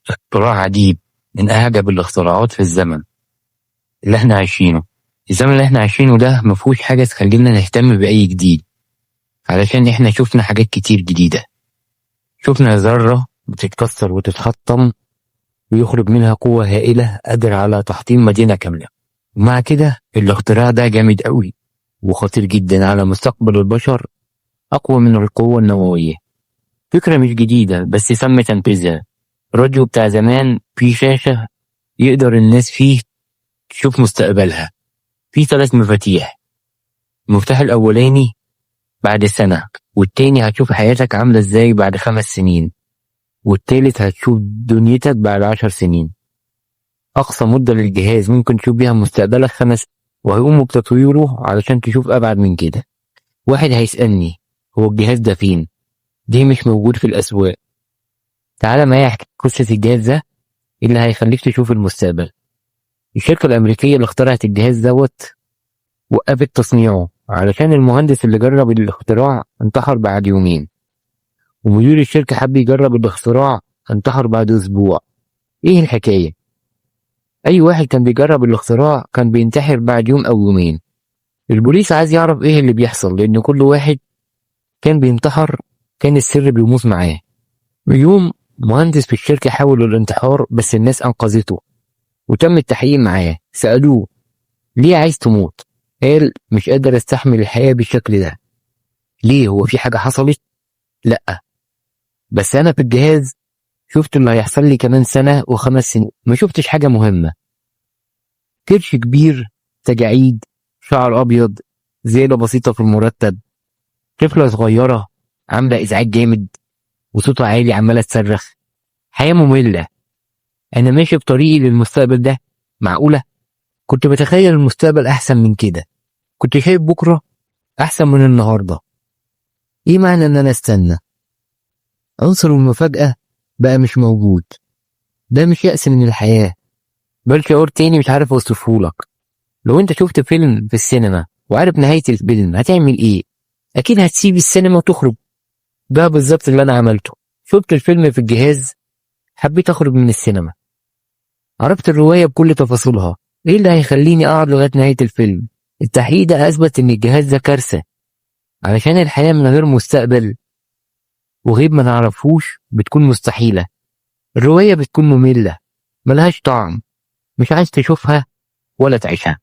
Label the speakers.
Speaker 1: اختراع عجيب من أعجب الاختراعات في الزمن اللي احنا عايشينه. الزمن اللي احنا عايشينه ده مفهوش حاجة تخلينا نهتم بأي جديد، علشان احنا شفنا حاجات كتير جديدة. شفنا ذرة بتتكسر وتتحطم ويخرج منها قوة هائلة قادرة على تحطيم مدينة كاملة. ومع كده الاختراع ده جامد قوي وخطير جدا على مستقبل البشر، أقوى من القوة النووية. فكرة مش جديدة بس تم تنفيذها. الراديو بتاع زمان فيه شاشة يقدر الناس فيه تشوف مستقبلها. فيه 3 مفاتيح. المفتاح الأولاني بعد سنة، والتاني هتشوف حياتك عاملة ازاي بعد 5 سنين، والتالت هتشوف دنيتك بعد 10 سنين. أقصى مدة للجهاز ممكن تشوف بيها مستقبلك 5، وهيقوموا بتطويره علشان تشوف أبعد من كده. واحد هيسألني هو الجهاز ده فين؟ دي مش موجود في الأسواق. تعالى معايا أحكي قصة الجهاز ده اللي هيخليك تشوف المستقبل. الشركة الأمريكية اللي اخترعت الجهاز دوت وقفت تصنيعه علشان المهندس اللي جرب الاختراع انتحر بعد يومين، ومدير الشركة حب يجرب الاختراع انتحر بعد أسبوع. إيه الحكاية؟ أي واحد كان بيجرب الاختراع كان بينتحر بعد يوم أو يومين. البوليس عايز يعرف إيه اللي بيحصل، لأن كل واحد كان بينتحر كان السر بيموت معاه. يوم مهندس في الشركة حاول الانتحار بس الناس أنقذته، وتم التحقيق معاه. سألوه ليه عايز تموت؟ قال مش قادر استحمل الحياة بالشكل ده. ليه، هو في حاجة حصلت؟ لأ، بس أنا في الجهاز شفت اللي هيحصل لي كمان سنة و5 سنين. ما شفتش حاجة مهمة. كرش كبير، تجاعيد، شعر أبيض، زيادة بسيطة في المرتب، طفلة صغيرة عاملة إزعاج جامد وصوتها عالي عمالة تصرخ. حياة مملة. أنا ماشي بطريقي للمستقبل ده. معقولة؟ كنت بتخيل المستقبل أحسن من كده. كنت شايف بكرة أحسن من النهاردة. إيه معنى إن أنا أستنى؟ عنصر المفاجأة بقى مش موجود. ده مش يأس من الحياة، بل شعور تاني مش عارف أوصفهولك. لو أنت شفت فيلم في السينما وعارف نهاية الفيلم هتعمل إيه؟ أكيد هتسيب السينما وتخرج. ده بالظبط اللي أنا عملته. شفت الفيلم في الجهاز، حبيت أخرج من السينما. عرفت الرواية بكل تفاصيلها. إيه اللي هيخليني أقعد لغاية نهاية الفيلم؟ التحقيق ده أثبت إن الجهاز ده كارثة، علشان الحياة من غير مستقبل وغيب ما نعرفوش بتكون مستحيلة. الرواية بتكون مملة، ملهاش طعم، مش عايز تشوفها ولا تعيشها.